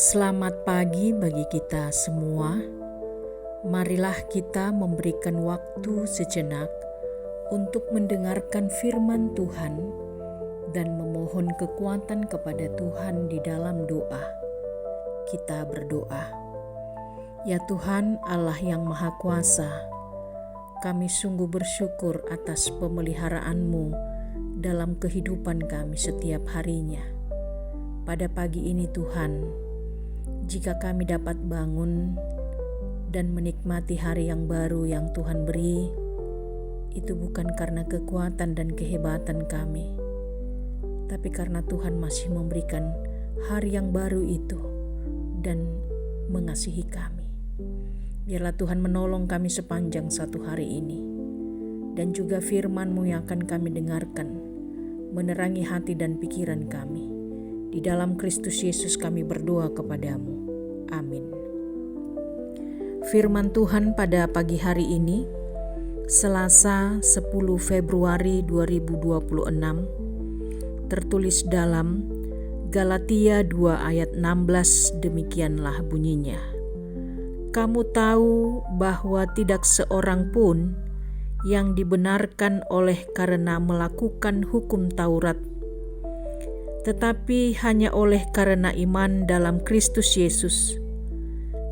Selamat pagi bagi kita semua. Marilah kita memberikan waktu sejenak untuk mendengarkan firman Tuhan dan memohon kekuatan kepada Tuhan di dalam doa. Kita berdoa. Ya Tuhan Allah yang Maha Kuasa, kami sungguh bersyukur atas pemeliharaanmu dalam kehidupan kami setiap harinya. Pada pagi ini Tuhan, jika kami dapat bangun dan menikmati hari yang baru yang Tuhan beri, itu bukan karena kekuatan dan kehebatan kami, tapi karena Tuhan masih memberikan hari yang baru itu dan mengasihi kami. Biarlah Tuhan menolong kami sepanjang satu hari ini, dan juga firman-Mu yang akan kami dengarkan, menerangi hati dan pikiran kami. Di dalam Kristus Yesus kami berdoa kepadamu. Amin. Firman Tuhan pada pagi hari ini, Selasa 10 Februari 2026, tertulis dalam Galatia 2 ayat 16, demikianlah bunyinya. Kamu tahu bahwa tidak seorang pun yang dibenarkan oleh karena melakukan hukum Taurat, tetapi hanya oleh karena iman dalam Kristus Yesus.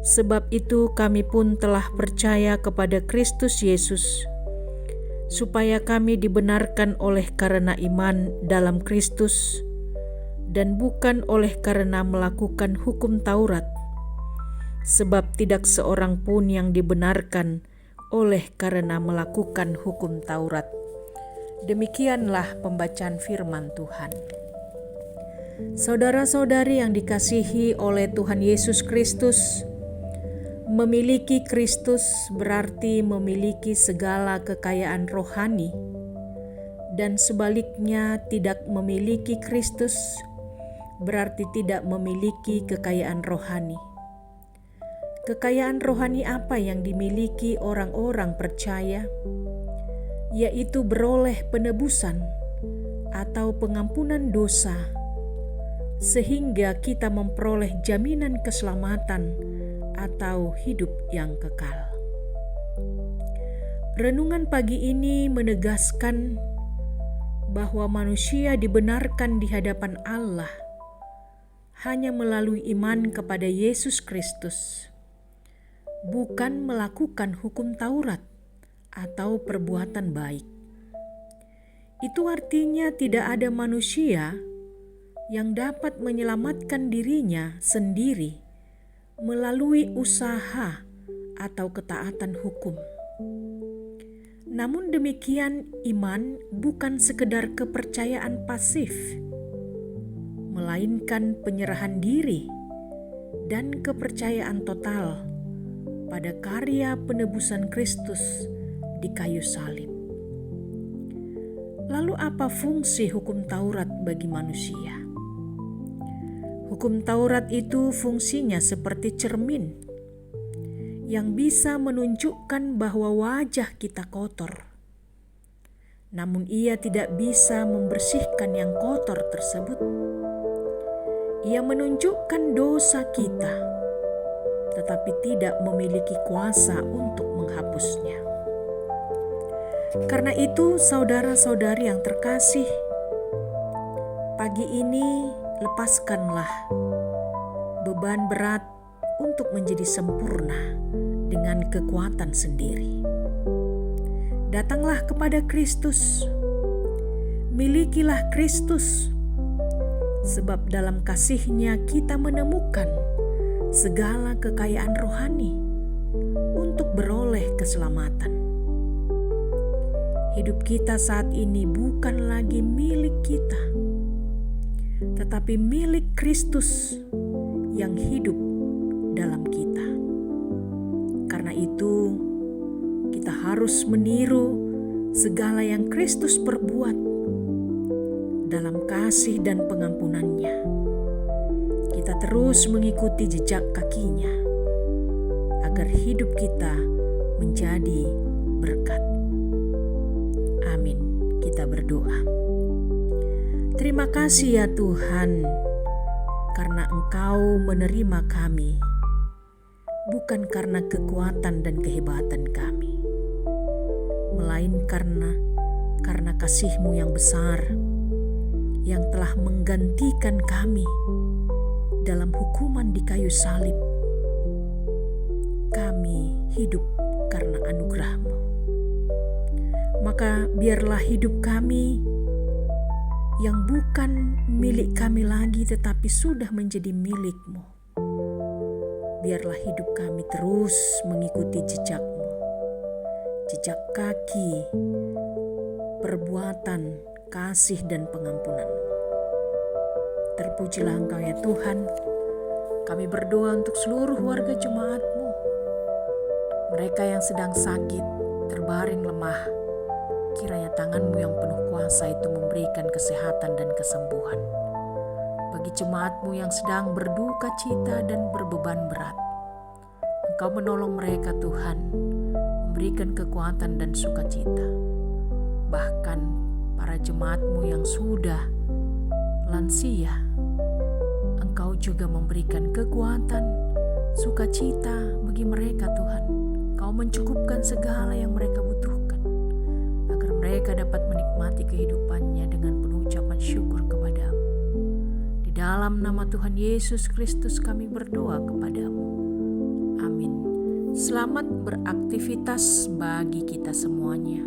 Sebab itu kami pun telah percaya kepada Kristus Yesus, supaya kami dibenarkan oleh karena iman dalam Kristus, dan bukan oleh karena melakukan hukum Taurat. Sebab tidak seorang pun yang dibenarkan oleh karena melakukan hukum Taurat. Demikianlah pembacaan firman Tuhan. Saudara-saudari yang dikasihi oleh Tuhan Yesus Kristus, memiliki Kristus berarti memiliki segala kekayaan rohani, dan sebaliknya tidak memiliki Kristus berarti tidak memiliki kekayaan rohani. Kekayaan rohani apa yang dimiliki orang-orang percaya? Yaitu beroleh penebusan atau pengampunan dosa, sehingga kita memperoleh jaminan keselamatan atau hidup yang kekal. Renungan pagi ini menegaskan bahwa manusia dibenarkan di hadapan Allah hanya melalui iman kepada Yesus Kristus, bukan melakukan hukum Taurat atau perbuatan baik. Itu artinya tidak ada manusia yang dapat menyelamatkan dirinya sendiri melalui usaha atau ketaatan hukum. Namun demikian, iman bukan sekedar kepercayaan pasif, melainkan penyerahan diri dan kepercayaan total pada karya penebusan Kristus di kayu salib. Lalu apa fungsi hukum Taurat bagi manusia? Hukum Taurat itu fungsinya seperti cermin yang bisa menunjukkan bahwa wajah kita kotor. Namun ia tidak bisa membersihkan yang kotor tersebut. Ia menunjukkan dosa kita, tetapi tidak memiliki kuasa untuk menghapusnya. Karena itu, saudara-saudari yang terkasih, pagi ini lepaskanlah beban berat untuk menjadi sempurna dengan kekuatan sendiri. Datanglah kepada Kristus, milikilah Kristus, sebab dalam kasih-Nya kita menemukan segala kekayaan rohani untuk beroleh keselamatan. Hidup kita saat ini bukan lagi milik kita, tetapi milik Kristus yang hidup dalam kita. Karena itu, kita harus meniru segala yang Kristus perbuat dalam kasih dan pengampunan-Nya. Kita terus mengikuti jejak kaki-Nya, agar hidup kita menjadi berkat. Amin. Kita berdoa. Terima kasih ya Tuhan, karena Engkau menerima kami, bukan karena kekuatan dan kehebatan kami, melainkan karena kasih-Mu yang besar, yang telah menggantikan kami dalam hukuman di kayu salib. Kami hidup karena anugerah-Mu. Maka biarlah hidup kami yang bukan milik kami lagi tetapi sudah menjadi milik-Mu. Biarlah hidup kami terus mengikuti jejak-Mu, jejak kaki, perbuatan, kasih dan pengampunan-Mu. Terpujilah Engkau ya Tuhan. Kami berdoa untuk seluruh warga jemaat-Mu, mereka yang sedang sakit, terbaring lemah. Kiranya tangan-Mu yang penuh kuasa itu memberikan kesehatan dan kesembuhan. Bagi jemaat-Mu yang sedang berduka cita dan berbeban berat, Engkau menolong mereka Tuhan, memberikan kekuatan dan sukacita. Bahkan para jemaat-Mu yang sudah lansia, Engkau juga memberikan kekuatan, sukacita bagi mereka Tuhan. Engkau mencukupkan segala yang mereka butuhkan, agar mereka dapat menikmati kehidupannya dengan penuh ucapan syukur kepada-Mu. Di dalam nama Tuhan Yesus Kristus kami berdoa kepada-Mu. Amin. Selamat beraktivitas bagi kita semuanya.